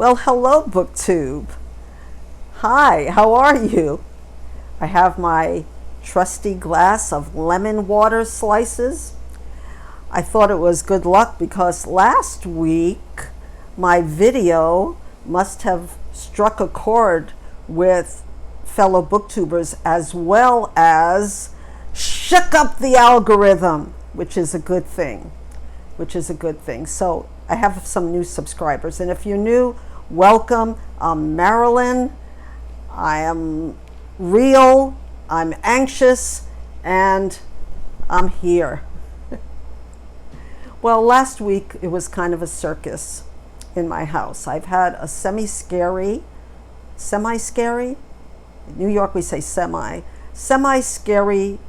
Well, hello, BookTube. Hi, how are you? I have my trusty glass of lemon water slices. I thought it was good luck because last week my video must have struck a chord with fellow booktubers as well as shook up the algorithm, which is a good thing. So I have some new subscribers, and if you're new, welcome. I'm Marilyn. I am real, I'm anxious, and I'm here. Well, last week it was kind of a circus in my house. I've had a semi-scary, in New York we say semi-scary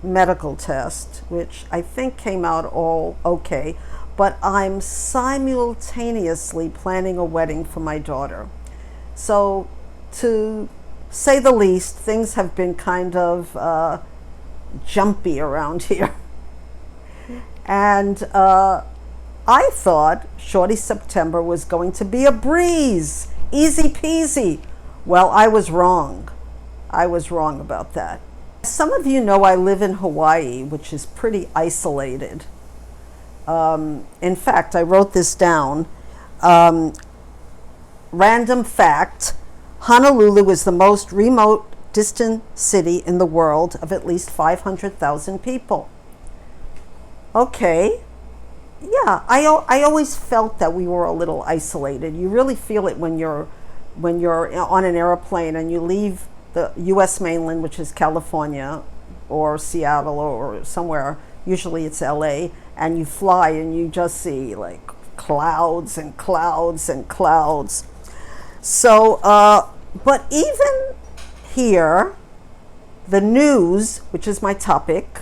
medical test, which I think came out all okay, but I'm simultaneously planning a wedding for my daughter. So to say the least, things have been kind of jumpy around here. And I thought Shorty September was going to be a breeze, easy peasy. Well, I was wrong. I was wrong about that. Some of you know I live in Hawaii, which is pretty isolated. In fact, I wrote this down. Random fact, Honolulu is the most remote, distant city in the world of at least 500,000 people. Okay. Yeah, I always felt that we were a little isolated. You really feel it when you're on an airplane and you leave the U.S. mainland, which is California or Seattle or somewhere, usually it's LA, and you fly and you just see like clouds and clouds and clouds. So, but even here, the news, which is my topic,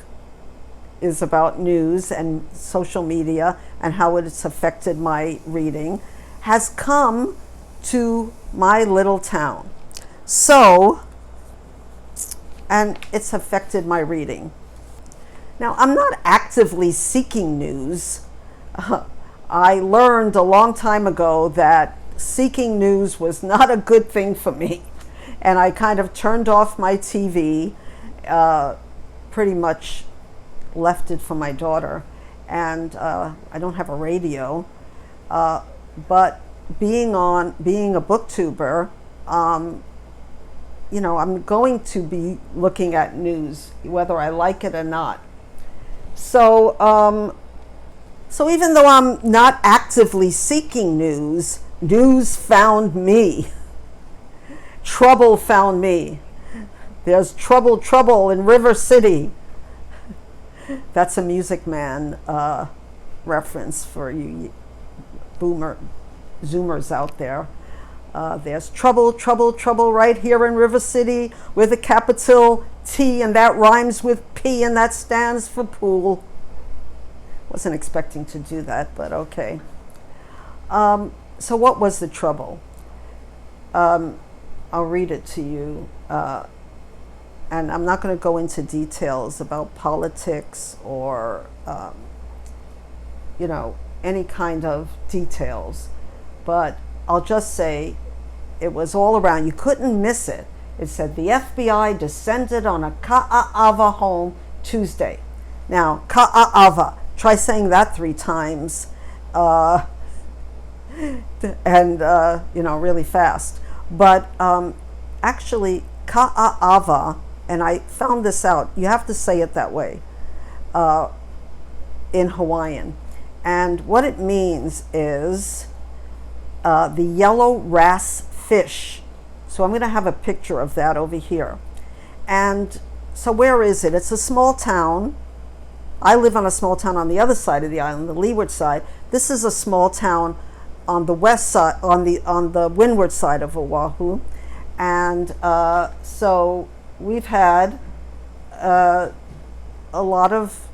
is about news and social media and how it's affected my reading, has come to my little town. So, and it's affected my reading. Now, I'm not actively seeking news. I learned a long time ago that seeking news was not a good thing for me. And I kind of turned off my TV, pretty much left it for my daughter. And I don't have a radio. But being a booktuber, you know, I'm going to be looking at news, whether I like it or not. So, so even though I'm not actively seeking news, news found me. Trouble found me. There's trouble in River City. That's a Music Man reference for you Zoomers out there. There's trouble right here in River City with a capital T, and that rhymes with P, and that stands for pool. Wasn't expecting to do that, but okay. So what was the trouble? I'll read it to you. And I'm not going to go into details about politics or, you know, any kind of details. But I'll just say it was all around. You couldn't miss it. It said the FBI descended on a Ka'ava home Tuesday. Now, Ka'ava, try saying that 3 times and, you know, really fast. But actually, Ka'ava, and I found this out, you have to say it that way in Hawaiian. And what it means is the yellow wrasse fish. So I'm going to have a picture of that over here. And so where is it? It's a small town. I live on a small town on the other side of the island, the leeward side. This is a small town on the west side, on the windward side of Oahu. And so we've had a lot of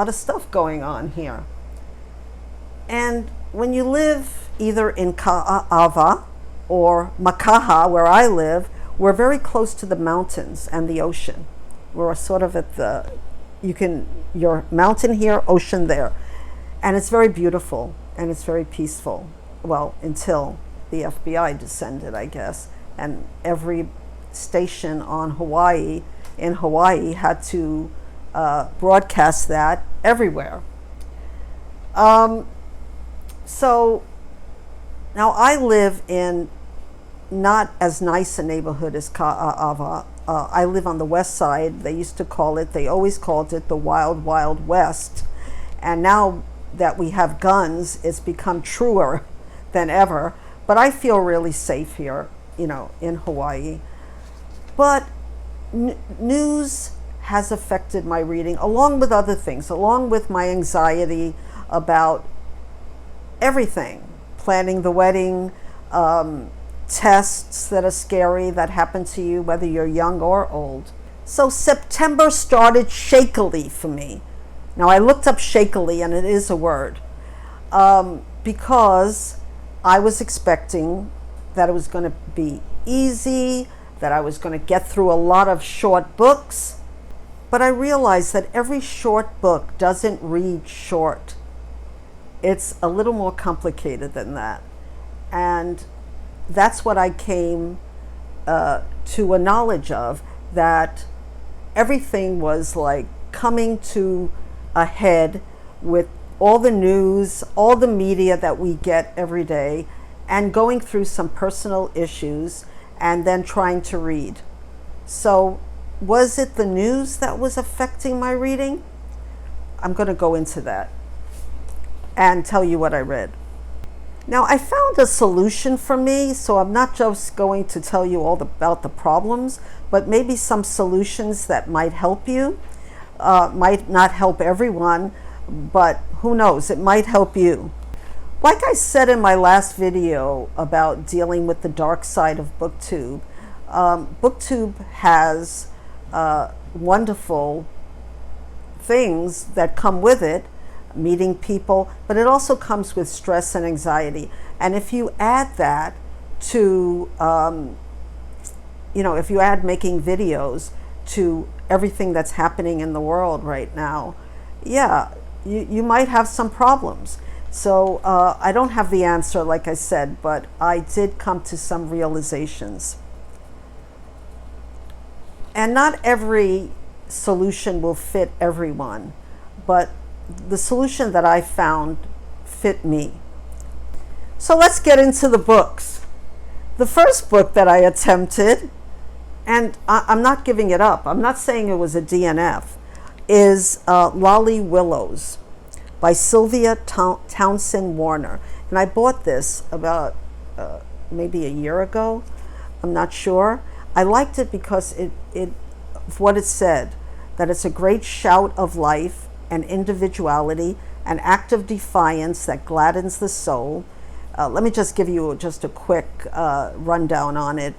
stuff going on here. And when you live either in Ka'ava or Makaha, where I live, we're very close to the mountains and the ocean. We're sort of at the, your mountain here, ocean there. And it's very beautiful and it's very peaceful. Well, until the FBI descended, I guess, and every station on in Hawaii had to broadcast that everywhere. So now I live in not as nice a neighborhood as Ka'ava. I live on the west side. They always called it the Wild Wild West. And now that we have guns, it's become truer than ever. But I feel really safe here, in Hawaii. But news has affected my reading, along with other things, along with my anxiety about everything, planning the wedding, tests that are scary that happen to you, whether you're young or old. So September started shakily for me. Now I looked up shakily, and it is a word, because I was expecting that it was going to be easy, that I was going to get through a lot of short books. But I realized that every short book doesn't read short. It's a little more complicated than that. And that's what I came to a knowledge of, that everything was like coming to a head with all the news, all the media that we get every day, and going through some personal issues and then trying to read. So was it the news that was affecting my reading? I'm going to go into that and tell you what I read. Now, I found a solution for me, so I'm not just going to tell you all about the problems, but maybe some solutions that might help you. Might not help everyone, but who knows, it might help you. Like I said in my last video about dealing with the dark side of Booktube, Booktube has wonderful things that come with it, meeting people, but it also comes with stress and anxiety. And if you add that to, if you add making videos to everything that's happening in the world right now, you might have some problems. So I don't have the answer, like I said, but I did come to some realizations. And not every solution will fit everyone, but the solution that I found fit me. So let's get into the books. The first book that I attempted, and I'm not giving it up, I'm not saying it was a DNF, is Lly Willows by Sylvia Townsend Warner. And I bought this about maybe a year ago, I'm not sure. I liked it because it what it said, that it's a great shout of life and individuality, an act of defiance that gladdens the soul. Let me just give you just a quick rundown on it.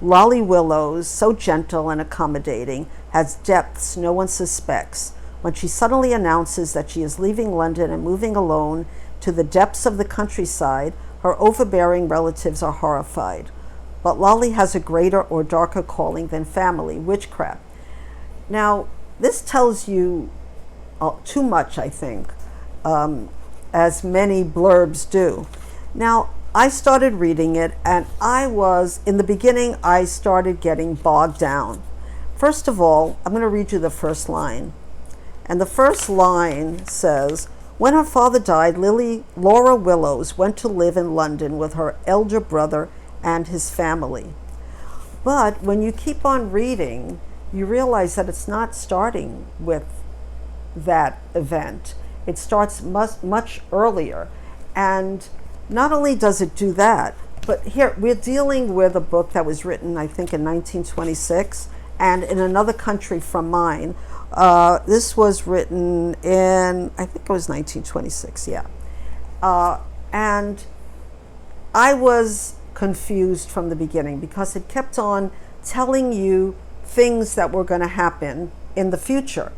Lly Willows, so gentle and accommodating, has depths no one suspects. When she suddenly announces that she is leaving London and moving alone to the depths of the countryside, her overbearing relatives are horrified. But Lollie has a greater or darker calling than family, witchcraft. Now, this tells you too much, I think, as many blurbs do. Now, I started reading it, and in the beginning, I started getting bogged down. First of all, I'm going to read you the first line. And the first line says, when her father died, Laura Willows went to live in London with her elder brother and his family. But when you keep on reading, you realize that it's not starting with that event. It starts much earlier. And not only does it do that, but here we're dealing with a book that was written, I think, in 1926, and in another country from mine. This was written in, I think it was 1926, yeah. And I was confused from the beginning because it kept on telling you things that were going to happen in the future.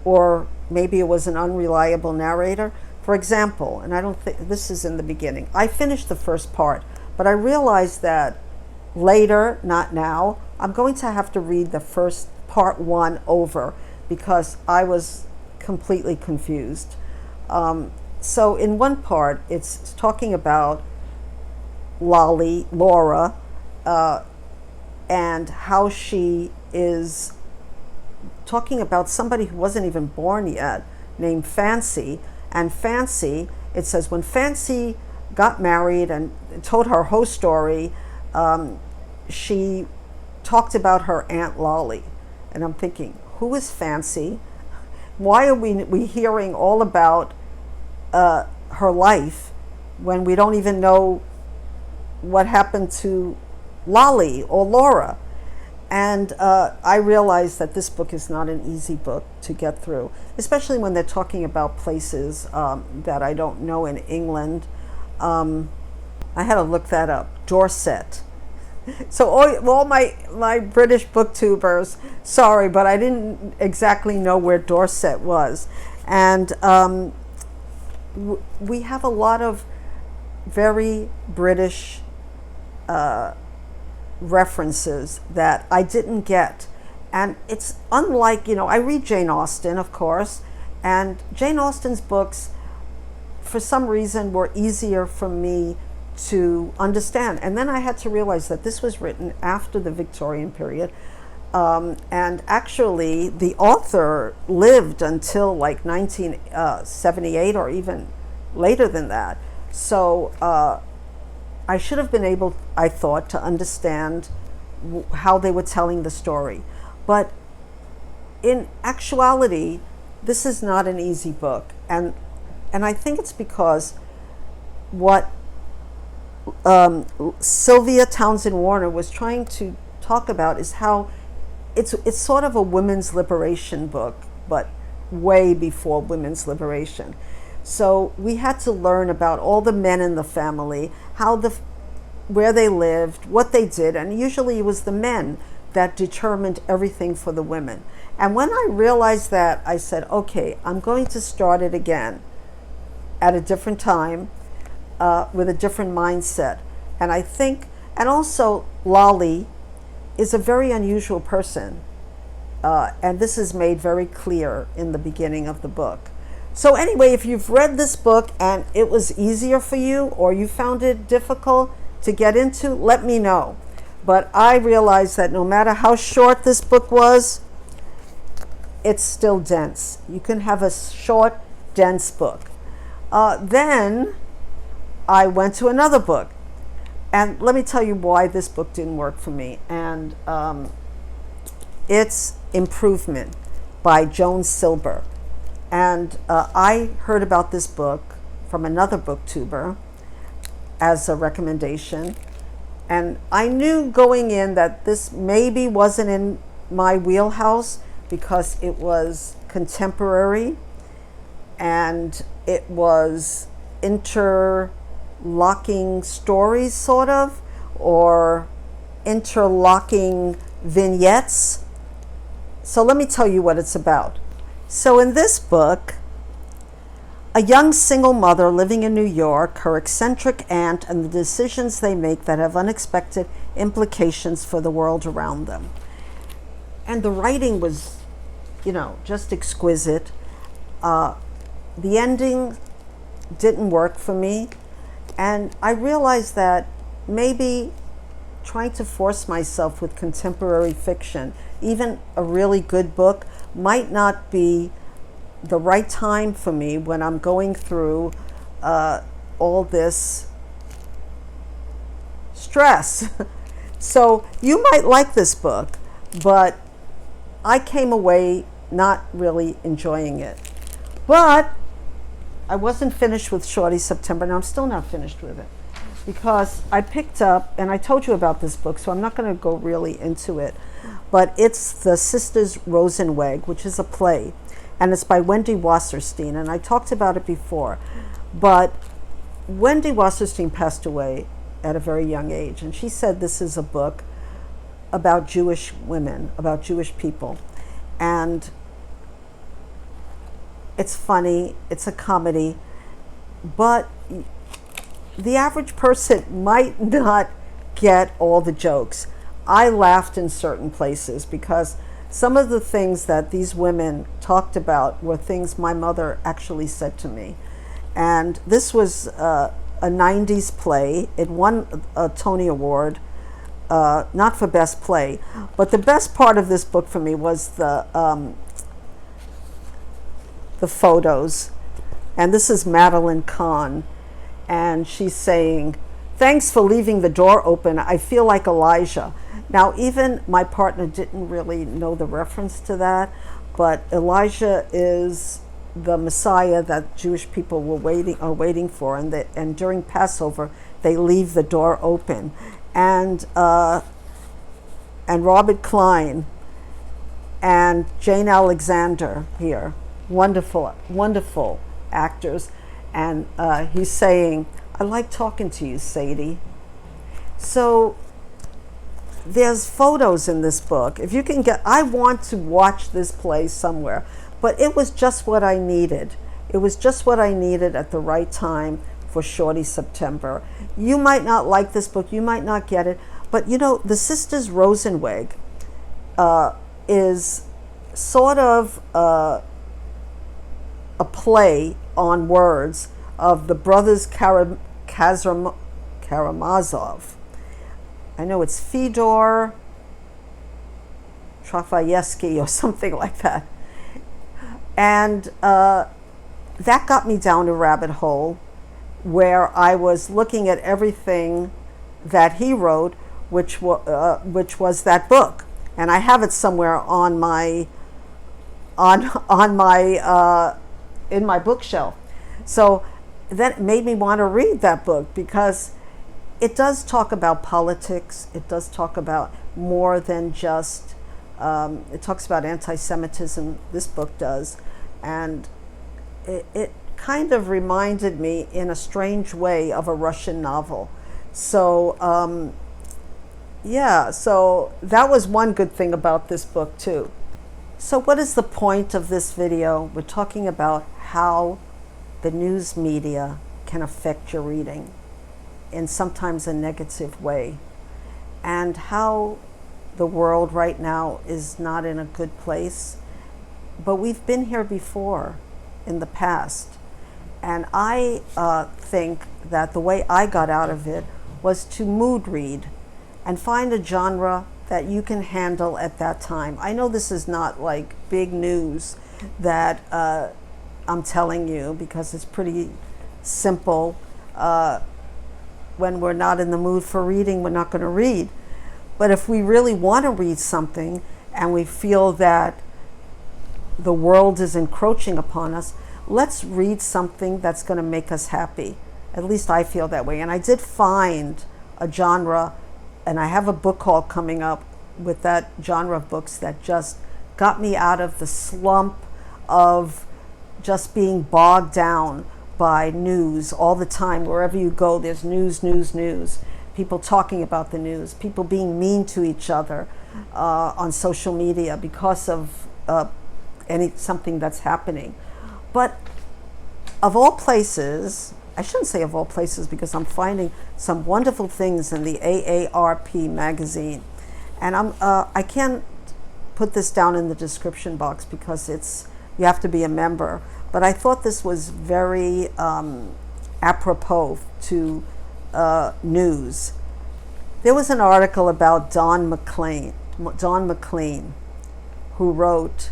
Or maybe it was an unreliable narrator. For example, and I don't think this is in the beginning, I finished the first part, but I realized that later, not now, I'm going to have to read the first part 1 over because I was completely confused. So in one part, it's talking about Lollie, Laura, and how she is talking about somebody who wasn't even born yet, named Fancy. And Fancy, it says, when Fancy got married and told her whole story, she talked about her Aunt Lollie. And I'm thinking, who is Fancy? Why are we hearing all about her life when we don't even know what happened to Lollie or Laura? And I realized that this book is not an easy book to get through, especially when they're talking about places that I don't know in England. I had to look that up. Dorset. So all my British booktubers, sorry, but I didn't exactly know where Dorset was. And we have a lot of very British references that I didn't get. And it's unlike, I read Jane Austen, of course, and Jane Austen's books, for some reason, were easier for me to understand. And then I had to realize that this was written after the Victorian period. And actually, the author lived until like 1978 or even later than that. So I should have been able, I thought, to understand how they were telling the story. But in actuality, this is not an easy book. And I think it's because what Sylvia Townsend Warner was trying to talk about is how it's sort of a women's liberation book, but way before women's liberation. So we had to learn about all the men in the family, where they lived, what they did, and usually it was the men that determined everything for the women. And when I realized that, I said, okay, I'm going to start it again at a different time, with a different mindset. And I think, and also Lollie is a very unusual person. And this is made very clear in the beginning of the book. So anyway, if you've read this book and it was easier for you or you found it difficult to get into, let me know. But I realized that no matter how short this book was, it's still dense. You can have a short, dense book. Then I went to another book. And let me tell you why this book didn't work for me. And it's Improvement by Joan Silber. And I heard about this book from another booktuber as a recommendation. And I knew going in that this maybe wasn't in my wheelhouse because it was contemporary and it was interlocking stories, sort of, or interlocking vignettes. So let me tell you what it's about. So in this book, a young single mother living in New York, her eccentric aunt, and the decisions they make that have unexpected implications for the world around them. And the writing was, just exquisite. The ending didn't work for me. And I realized that maybe trying to force myself with contemporary fiction, even a really good book, might not be the right time for me when I'm going through all this stress. So you might like this book, but I came away not really enjoying it. But I wasn't finished with Shorty September, and I'm still not finished with it, because I picked up, and I told you about this book, so I'm not going to go really into it, but it's The Sisters Rosensweig, which is a play, and it's by Wendy Wasserstein, and I talked about it before. But Wendy Wasserstein passed away at a very young age, and she said this is a book about Jewish women, about Jewish people. And it's funny, it's a comedy, but the average person might not get all the jokes. I laughed in certain places because some of the things that these women talked about were things my mother actually said to me. And this was a 90s play. It won a Tony Award, not for best play, but the best part of this book for me was the photos. And this is Madeline Kahn, and she's saying, "Thanks for leaving the door open. I feel like Elijah." Now, even my partner didn't really know the reference to that, but Elijah is the Messiah that Jewish people are waiting for, and during Passover they leave the door open, and Robert Klein and Jane Alexander here, wonderful actors, and he's saying, "I like talking to you, Sadie." So there's photos in this book. If you can I want to watch this play somewhere, but it was just what I needed. It was just what I needed at the right time for Shorty September. You might not like this book, you might not get it, but you know, the Sisters Rosensweig is sort of a play on words of the brothers Karamazov. I know it's Fedor Trafayevsky or something like that. And that got me down a rabbit hole where I was looking at everything that he wrote, which was that book. And I have it somewhere on my in my bookshelf. So that made me want to read that book, because it does talk about politics. It does talk about more than just, it talks about anti-Semitism, this book does. And it kind of reminded me in a strange way of a Russian novel. So, yeah, so that was one good thing about this book too. So what is the point of this video? We're talking about how the news media can affect your reading in sometimes a negative way, and how the world right now is not in a good place. But we've been here before in the past. And I think that the way I got out of it was to mood read and find a genre that you can handle at that time. I know this is not like big news that I'm telling you, because it's pretty simple. When we're not in the mood for reading, we're not going to read. But if we really want to read something and we feel that the world is encroaching upon us, let's read something that's going to make us happy. At least I feel that way. And I did find a genre, and I have a book haul coming up with that genre of books that just got me out of the slump of just being bogged down by news all the time. Wherever you go, there's news. People talking about the news, people being mean to each other on social media because of something that's happening. But of all places, I shouldn't say of all places, because I'm finding some wonderful things in the AARP magazine. And I can't put this down in the description box because you have to be a member. But I thought this was very apropos to news. There was an article about Don McLean, who wrote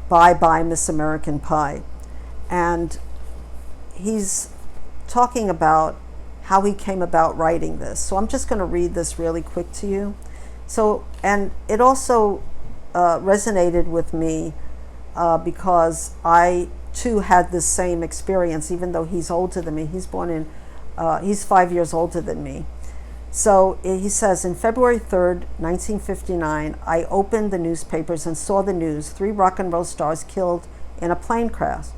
Bye Bye Miss American Pie. And he's talking about how he came about writing this. So I'm just going to read this really quick to you. So, and it also resonated with me because I too had the same experience, even though he's older than me. He's 5 years older than me. So he says, in February 3rd, 1959, I opened the newspapers and saw the news: 3 rock and roll stars killed in a plane crash.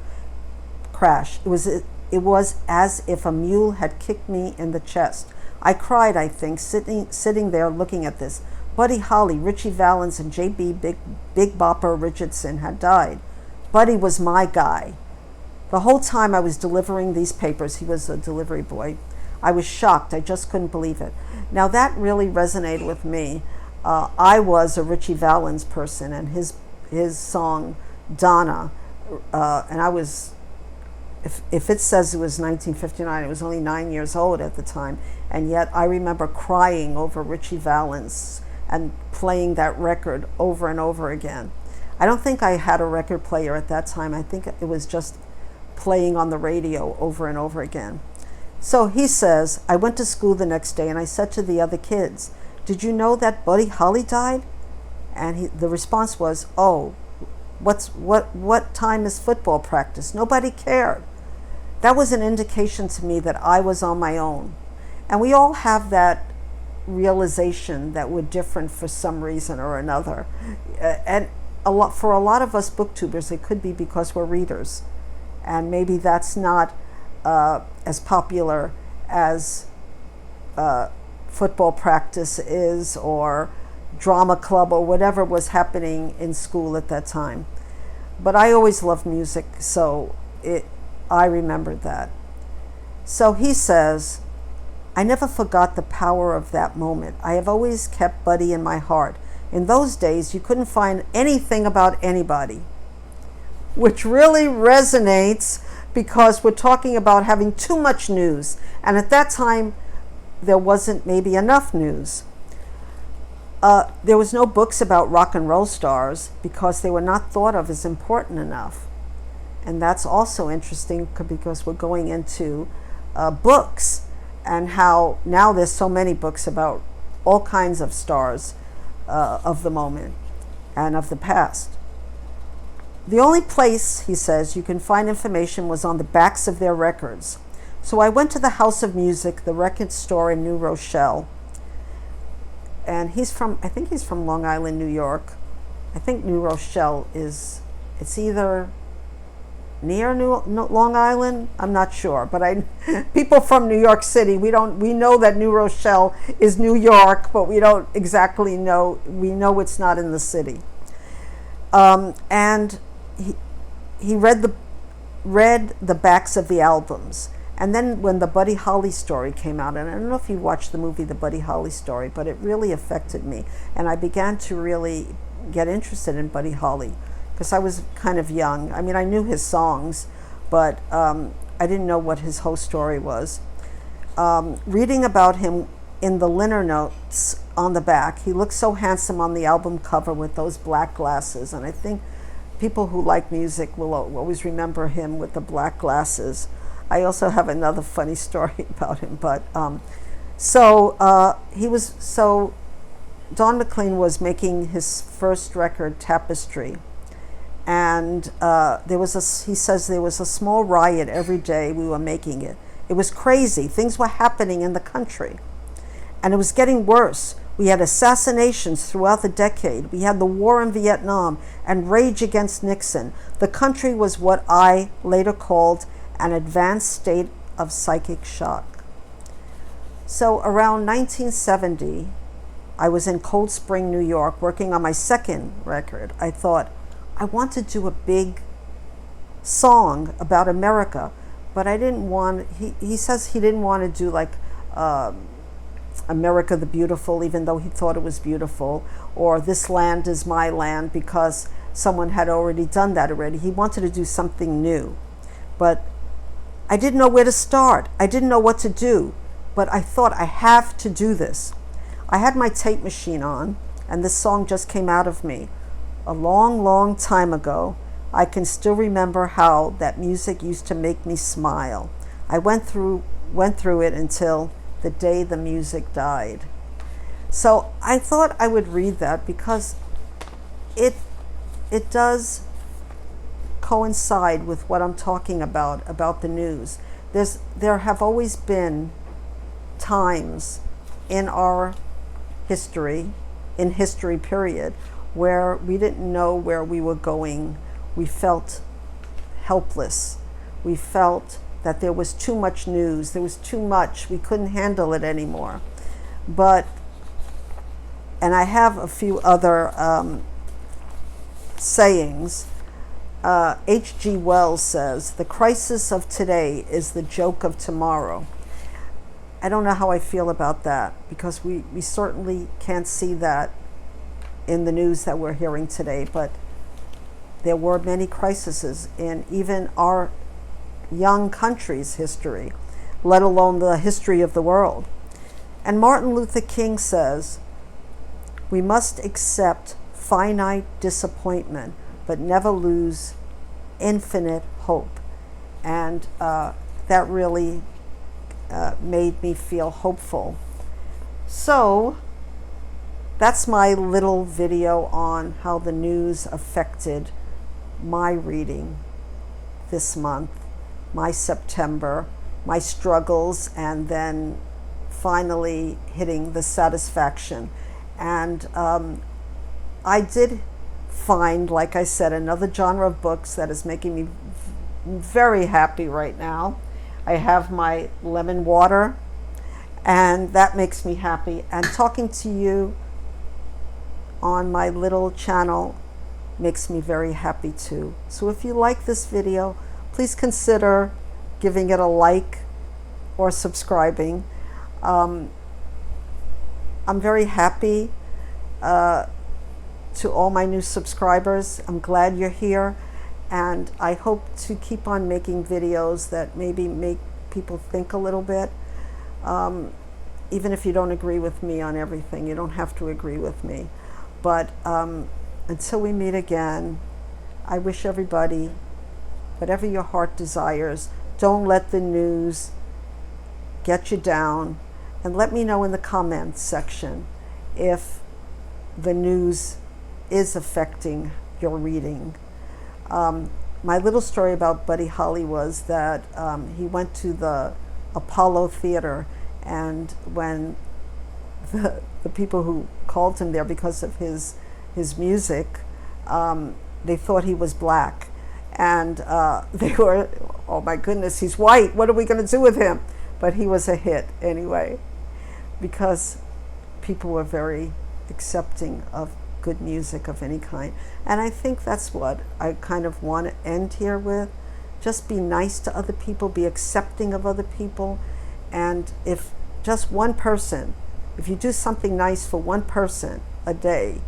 It was as if a mule had kicked me in the chest. I cried, I think, sitting there looking at this. Buddy Holly, Richie Valens, and J.B. Big Bopper Richardson had died. Buddy was my guy. The whole time I was delivering these papers, he was a delivery boy, I was shocked. I just couldn't believe it. Now that really resonated with me. I was a Richie Valens person, and his song Donna, and I was if it says it was 1959, it was only 9 years old at the time, and yet I remember crying over Richie Valens and playing that record over and over again. I don't think I had a record player at that time. I think it was just playing on the radio over and over again. So he says, I went to school the next day and I said to the other kids, did you know that Buddy Holly died? And the response was, oh, what time is football practice? Nobody cared. That was an indication to me that I was on my own. And we all have that realization that we're different for some reason or another. And for a lot of us booktubers, it could be because we're readers. And maybe that's not as popular as football practice is, or drama club, or whatever was happening in school at that time. But I always loved music, so I remembered that. So he says, I never forgot the power of that moment. I have always kept Buddy in my heart. In those days, you couldn't find anything about anybody, which really resonates because we're talking about having too much news. And at that time, there wasn't maybe enough news. There was no books about rock and roll stars because they were not thought of as important enough. And that's also interesting because we're going into books and how now there's so many books about all kinds of stars of the moment and of the past. The only place, he says, you can find information was on the backs of their records. So I went to the House of Music, the record store in New Rochelle. And I think he's from Long Island, New York. I think New Rochelle it's either near Long Island, I'm not sure, but people from New York City, we know that New Rochelle is New York, but we don't exactly know. We know it's not in the city. And he read the backs of the albums. And then when the Buddy Holly story came out, and I don't know if you watched the movie The Buddy Holly Story, but it really affected me. And I began to really get interested in Buddy Holly because I was kind of young. I mean, I knew his songs, but I didn't know what his whole story was. Reading about him in the liner notes on the back, he looked so handsome on the album cover with those black glasses. And I think people who like music will always remember him with the black glasses. I also have another funny story about him, but Don McLean was making his first record, Tapestry, and he says there was a small riot every day we were making it. It was crazy. Things were happening in the country, and it was getting worse. We had assassinations throughout the decade. We had the war in Vietnam and rage against Nixon. The country was what I later called an advanced state of psychic shock. So around 1970, I was in Cold Spring, New York, working on my second record. I thought, I want to do a big song about America, but I didn't want, he says he didn't want to do like America the Beautiful, even though he thought it was beautiful, or This Land Is My Land, because someone had already done that already. He wanted to do something new. But I didn't know where to start. I didn't know what to do, but I thought I have to do this. I had my tape machine on, and this song just came out of me. A long, long time ago, I can still remember how that music used to make me smile. I went through it until the day the music died. So I thought I would read that because it does coincide with what I'm talking about the news. There have always been times in our history period, where we didn't know where we were going. We felt helpless. We felt that there was too much news. There was too much. We couldn't handle it anymore. And I have a few other sayings. H.G. Wells says, the crisis of today is the joke of tomorrow. I don't know how I feel about that, because we certainly can't see that in the news that we're hearing today, but there were many crises in even our young country's history, let alone the history of the world. And Martin Luther King says, we must accept finite disappointment, but never lose infinite hope. And that really made me feel hopeful. So that's my little video on how the news affected my reading this month, my September, my struggles, and then finally hitting the satisfaction. And I did find, like I said, another genre of books that is making me very happy right now. I have my lemon water, and that makes me happy. And talking to you on my little channel makes me very happy too. So if you like this video, please consider giving it a like or subscribing. I'm very happy to all my new subscribers. I'm glad you're here, and I hope to keep on making videos that maybe make people think a little bit. Even if you don't agree with me on everything, you don't have to agree with me. But until we meet again, I wish everybody, whatever your heart desires, don't let the news get you down. And let me know in the comments section if the news is affecting your reading. My little story about Buddy Holly was that he went to the Apollo Theater, and when the people who called him there because of his music, they thought he was black. And they were, oh my goodness, he's white, what are we going to do with him? But he was a hit anyway, because people were very accepting of good music of any kind. And I think that's what I kind of want to end here with. Just be nice to other people, be accepting of other people. And if just one person, if you do something nice for one person a day,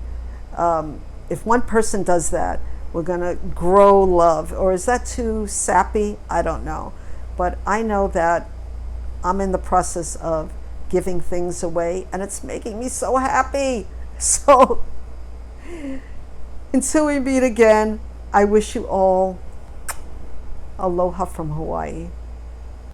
if one person does that, we're going to grow love. Or is that too sappy? I don't know. But I know that I'm in the process of giving things away, and it's making me so happy. So until we meet again, I wish you all aloha from Hawaii.